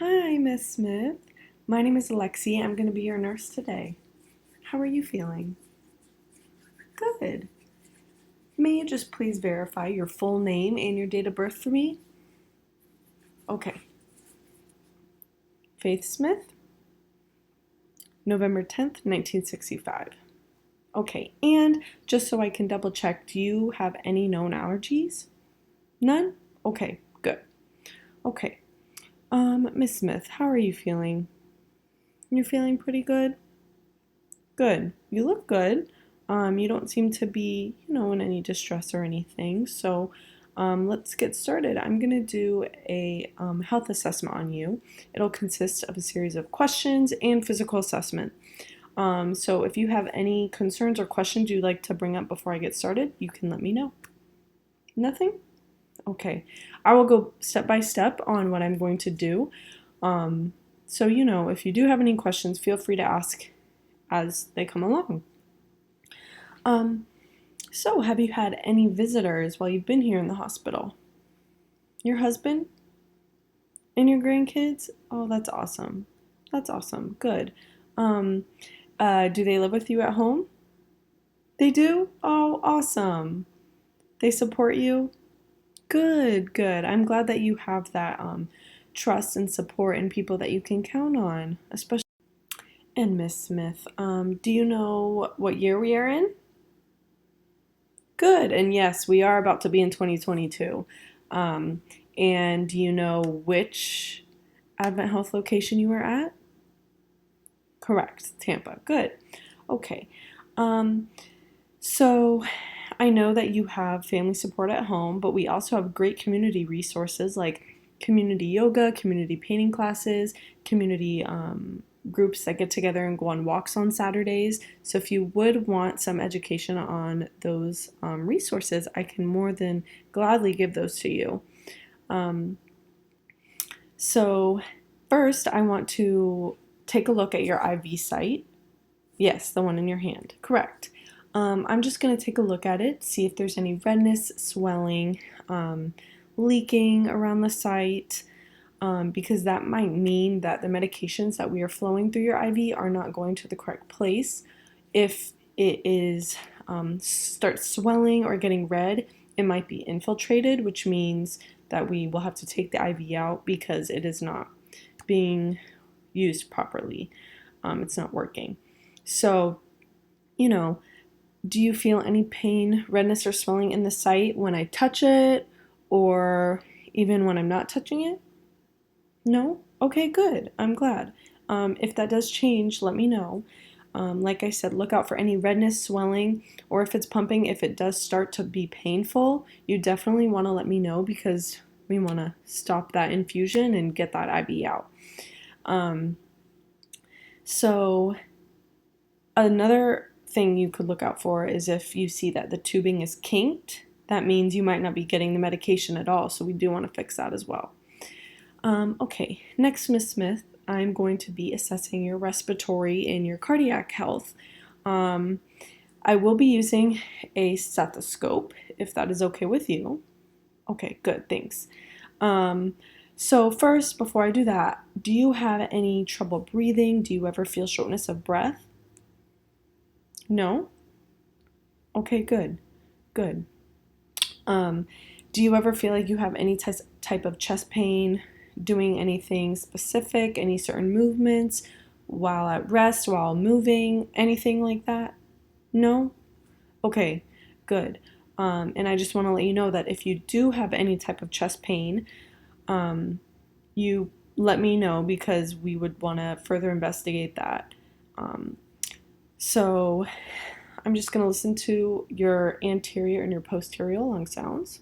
Hi, Miss Smith. My name is Alexi. I'm going to be your nurse today. How are you feeling? Good. May you just please verify your full name and your date of birth for me? Okay. Faith Smith, November 10th, 1965. Okay, and just so I can double check, do you have any known allergies? None? Okay, good. Okay. Miss Smith, how are you feeling? You're feeling pretty good? Good. You look good. You don't seem to be, in any distress or anything. So let's get started. I'm going to do a health assessment on you. It'll consist of a series of questions and physical assessment. So if you have any concerns or questions you'd like to bring up before I get started, you can let me know. Nothing? Okay. I will go step by step on what I'm going to do. So, if you do have any questions, feel free to ask as they come along. Um, so, have you had any visitors while you've been here in the hospital? Your husband and your grandkids? Oh, that's awesome. That's awesome. Good. Um, do they live with you at home? They do? Oh, awesome. They support you? Good, good. I'm glad that you have that trust and support and people that you can count on, especially. And Miss Smith, do you know what year we are in? Good. And yes, we are about to be in 2022. Um, and do you know which Advent Health location you are at? Correct. Tampa. Good. Okay. Um, so I know that you have family support at home, but we also have great community resources like community yoga, community painting classes, community groups that get together and go on walks on Saturdays. So if you would want some education on those resources, I can more than gladly give those to you. Um, so first, I want to take a look at your IV site. Yes, the one in your hand. Correct. I'm just going to take a look at it, see if there's any redness, swelling, leaking around the site, because that might mean that the medications that we are flowing through your IV are not going to the correct place. If it is starts swelling or getting red, it might be infiltrated, which means that we will have to take the IV out because it is not being used properly. It's not working. So, you know, do you feel any pain, redness, or swelling in the site when I touch it or even when I'm not touching it? No? Okay, good. I'm glad. If that does change, let me know. Like I said, look out for any redness, swelling, or if it's pumping, if it does start to be painful, you definitely want to let me know because we want to stop that infusion and get that IV out. Um, so, another thing you could look out for is if you see that the tubing is kinked, that means you might not be getting the medication at all, so we do want to fix that as well. Okay, next, Miss Smith, I'm going to be assessing your respiratory and your cardiac health. I will be using a stethoscope, if that is okay with you. Okay, good, thanks. So first, before I do that, do you have any trouble breathing? Do you ever feel shortness of breath? No? Okay, good, good. Um, do you ever feel like you have any type of chest pain, doing anything specific, any certain movements while at rest, while moving, anything like that? No? Okay, good. And I just want to let you know that if you do have any type of chest pain, you let me know because we would want to further investigate that. Um, so I'm just going to listen to your anterior and your posterior lung sounds.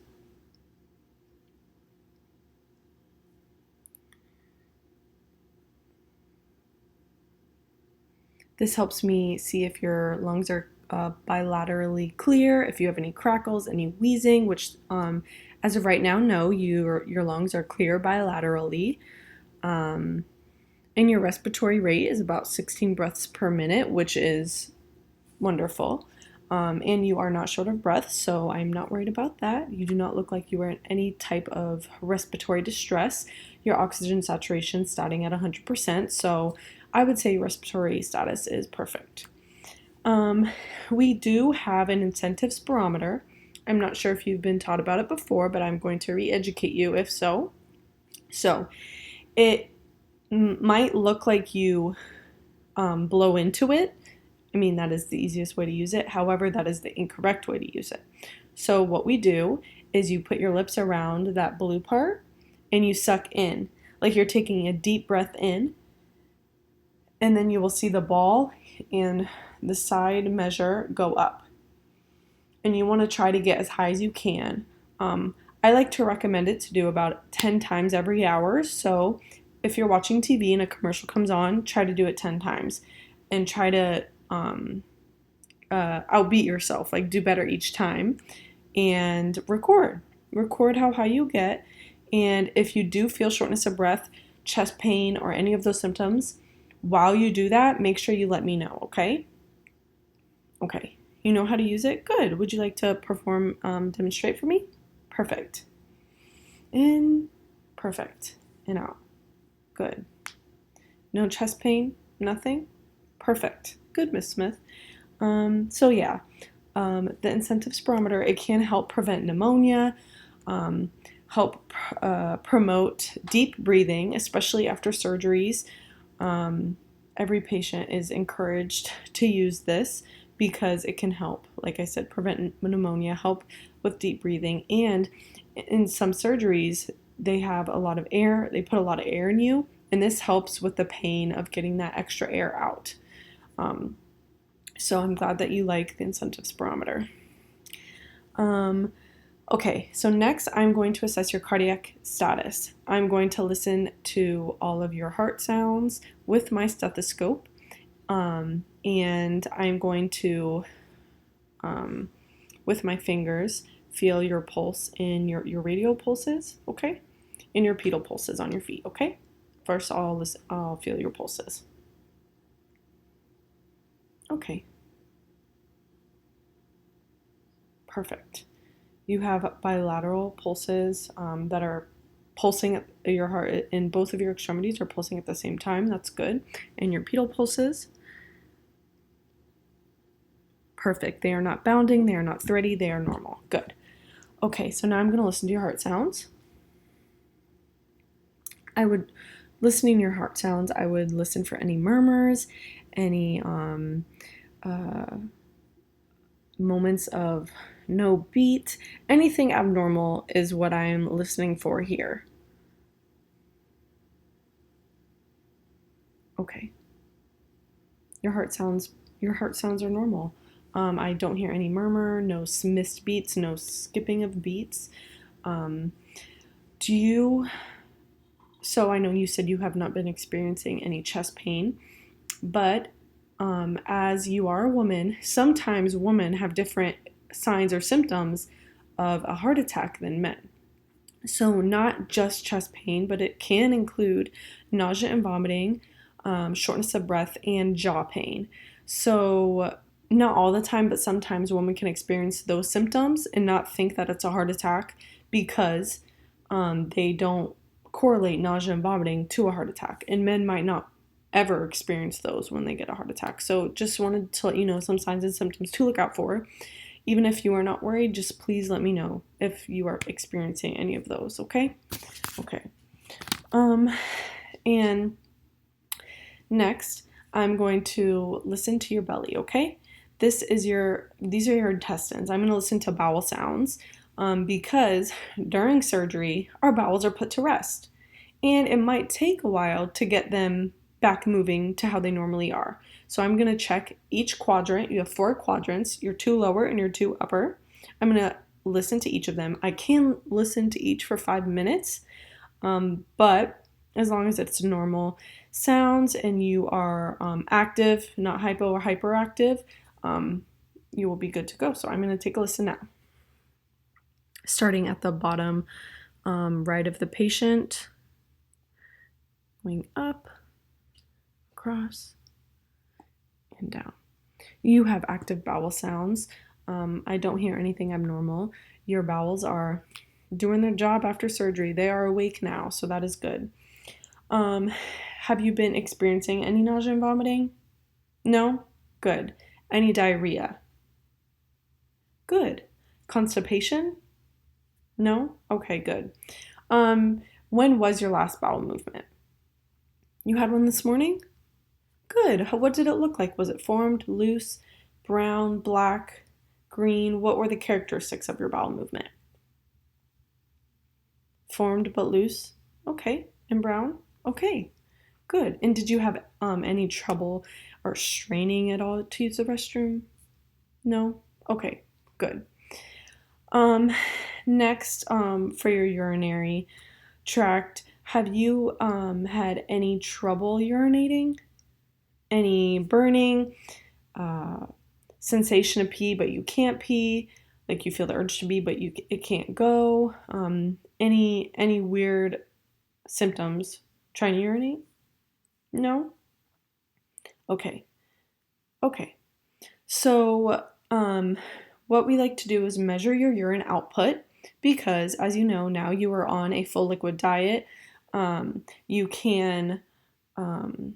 This helps me see if your lungs are bilaterally clear, if you have any crackles, any wheezing, which as of right now, no, your lungs are clear bilaterally. Um, and your respiratory rate is about 16 breaths per minute, which is wonderful. And you are not short of breath, so I'm not worried about that. You do not look like you are in any type of respiratory distress. Your oxygen saturation is starting at 100%, so I would say your respiratory status is perfect. We do have an incentive spirometer. I'm not sure if you've been taught about it before, but I'm going to re-educate you if so. So it might look like you blow into it. I mean, that is the easiest way to use it. However, that is the incorrect way to use it. So what we do is you put your lips around that blue part and you suck in, like you're taking a deep breath in, and then you will see the ball and the side measure go up. And you want to try to get as high as you can. I like to recommend it to do about 10 times every hour. So if you're watching TV and a commercial comes on, try to do it 10 times and try to outbeat yourself, like do better each time, and record how high you get. And if you do feel shortness of breath, chest pain, or any of those symptoms while you do that, make sure you let me know. Okay you know how to use it? Good. Would you like to demonstrate for me? Perfect. In, perfect, and out. Good. No chest pain? Nothing? Perfect. Good, Miss Smith. So yeah, the incentive spirometer, it can help prevent pneumonia, help promote deep breathing, especially after surgeries. Every patient is encouraged to use this because it can help, like I said, prevent pneumonia, help with deep breathing, and in some surgeries, they have a lot of air, they put a lot of air in you, and this helps with the pain of getting that extra air out. So I'm glad that you like the incentive spirometer. Okay, so next I'm going to assess your cardiac status. I'm going to listen to all of your heart sounds with my stethoscope, and I'm going to, with my fingers, feel your pulse in your radial pulses, okay? And your pedal pulses on your feet, okay? First, I'll feel your pulses. Okay. Perfect. You have bilateral pulses that are pulsing at your heart, in both of your extremities are pulsing at the same time. That's good. And your pedal pulses, perfect. They are not bounding, they are not thready, they are normal. Good. Okay, so now I'm going to listen to your heart sounds. Listening to your heart sounds, I would listen for any murmurs, any moments of no beat, anything abnormal is what I'm listening for here. Okay. Your heart sounds are normal. I don't hear any murmur, no missed beats, no skipping of beats. So I know you said you have not been experiencing any chest pain, but as you are a woman, sometimes women have different signs or symptoms of a heart attack than men. So not just chest pain, but it can include nausea and vomiting, shortness of breath, and jaw pain. So not all the time, but sometimes women can experience those symptoms and not think that it's a heart attack because they don't correlate nausea and vomiting to a heart attack. And men might not ever experience those when they get a heart attack. So just wanted to let you know some signs and symptoms to look out for. Even if you are not worried, just please let me know if you are experiencing any of those, okay? Okay. And next, I'm going to listen to your belly, okay? These are your intestines. I'm going to listen to bowel sounds because during surgery, our bowels are put to rest. And it might take a while to get them back moving to how they normally are. So I'm going to check each quadrant. You have 4 quadrants, your 2 lower and your 2 upper. I'm going to listen to each of them. I can listen to each for 5 minutes, but as long as it's normal sounds and you are active, not hypo or hyperactive, you will be good to go. So I'm going to take a listen now. Starting at the bottom right of the patient, going up, across, and down. You have active bowel sounds. I don't hear anything abnormal. Your bowels are doing their job after surgery. They are awake now, so that is good. Um, have you been experiencing any nausea and vomiting? No? Good. Any diarrhea? Good. Constipation? No? Okay, good. Um, when was your last bowel movement? You had one this morning? Good. What did it look like? Was it formed, loose, brown, black, green? What were the characteristics of your bowel movement? Formed but loose? Okay. And brown? Okay. Good. And did you have any trouble or straining at all to use the restroom? No? Okay. Good. Um, next, for your urinary tract, have you had any trouble urinating? Any burning, uh, sensation of pee, but you can't pee, like you feel the urge to pee, but it can't go? Any weird symptoms trying to urinate? No? Okay. Okay. So, what we like to do is measure your urine output because, as you know, now you are on a full liquid diet. You can um,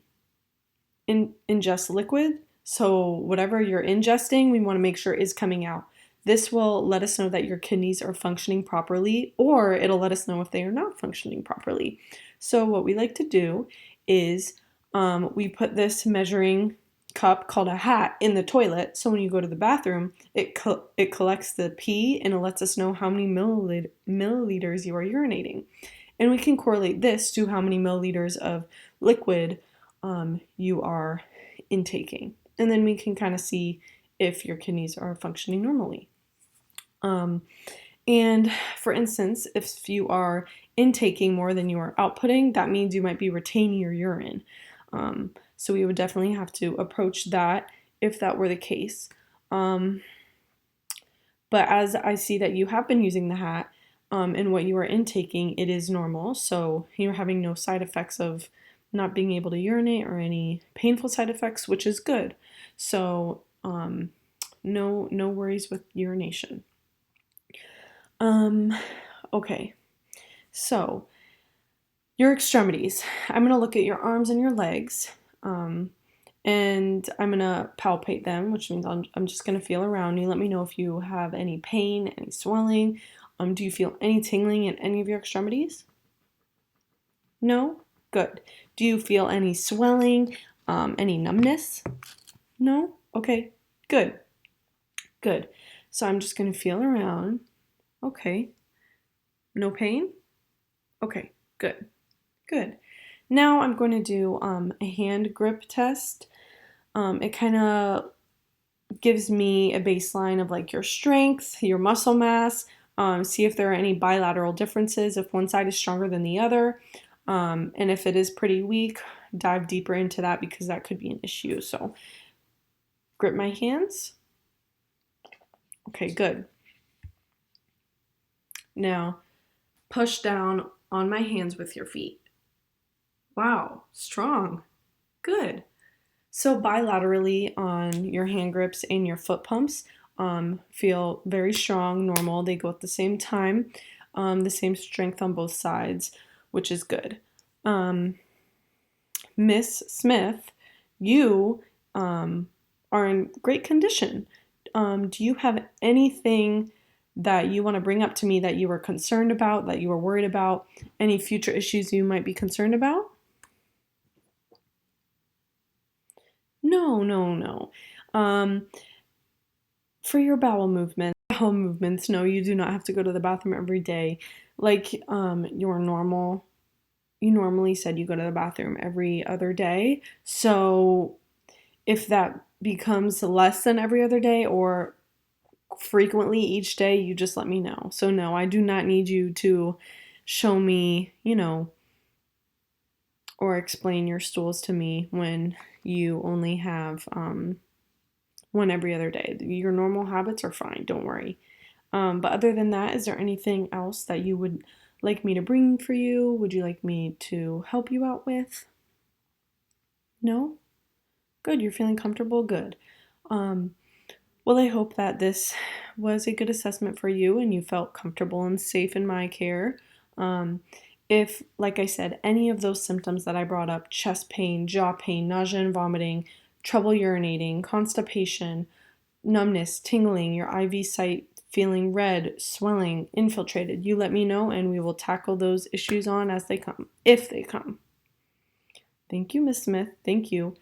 ingest liquid. So, whatever you're ingesting, we want to make sure is coming out. This will let us know that your kidneys are functioning properly, or it'll let us know if they are not functioning properly. So, what we like to do is we put this measuring cup called a hat in the toilet. So, when you go to the bathroom, it collects the pee and it lets us know how many milliliters you are urinating. And we can correlate this to how many milliliters of liquid you are intaking. And then we can kind of see if your kidneys are functioning normally. And for instance, if you are intaking more than you are outputting, that means you might be retaining your urine. So we would definitely have to approach that if that were the case. But as I see that you have been using the hat and what you are intaking, it is normal. So you're having no side effects of not being able to urinate or any painful side effects, which is good. So no worries with urination. Okay, so your extremities. I'm gonna look at your arms and your legs, and I'm gonna palpate them, which means I'm just gonna feel around you. Let me know if you have any pain, any swelling. Do you feel any tingling in any of your extremities? No? Good. Do you feel any swelling, any numbness? No? Okay, good. Good. So I'm just gonna feel around. Okay. No pain? Okay, good. Good. Now I'm going to do a hand grip test. It kind of gives me a baseline of like your strength, your muscle mass, see if there are any bilateral differences, if one side is stronger than the other. And if it is pretty weak, dive deeper into that because that could be an issue. So grip my hands. Okay, good. Now push down on my hands with your feet. Wow, strong. Good. So bilaterally on your hand grips and your foot pumps feel very strong, normal. They go at the same time, the same strength on both sides, which is good. Miss Smith, you are in great condition. Do you have anything that you want to bring up to me that you were concerned about, that you were worried about, any future issues you might be concerned about? No, no, no. Um, for your bowel movements, no, you do not have to go to the bathroom every day. Like your normal, you normally said you go to the bathroom every other day. So if that becomes less than every other day or frequently each day, you just let me know. So no, I do not need you to show me, or explain your stools to me when you only have one every other day. Your normal habits are fine, don't worry. But other than that, is there anything else that you would like me to bring for you? Would you like me to help you out with? No? Good, you're feeling comfortable? Good. Um, well, I hope that this was a good assessment for you and you felt comfortable and safe in my care. Um, if, like I said, any of those symptoms that I brought up, chest pain, jaw pain, nausea and vomiting, trouble urinating, constipation, numbness, tingling, your IV site feeling red, swelling, infiltrated, you let me know and we will tackle those issues on as they come, if they come. Thank you, Miss Smith. Thank you.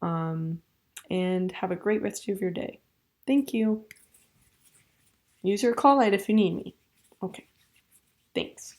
Um, and have a great rest of your day. Thank you. Use your call light if you need me. Okay, thanks.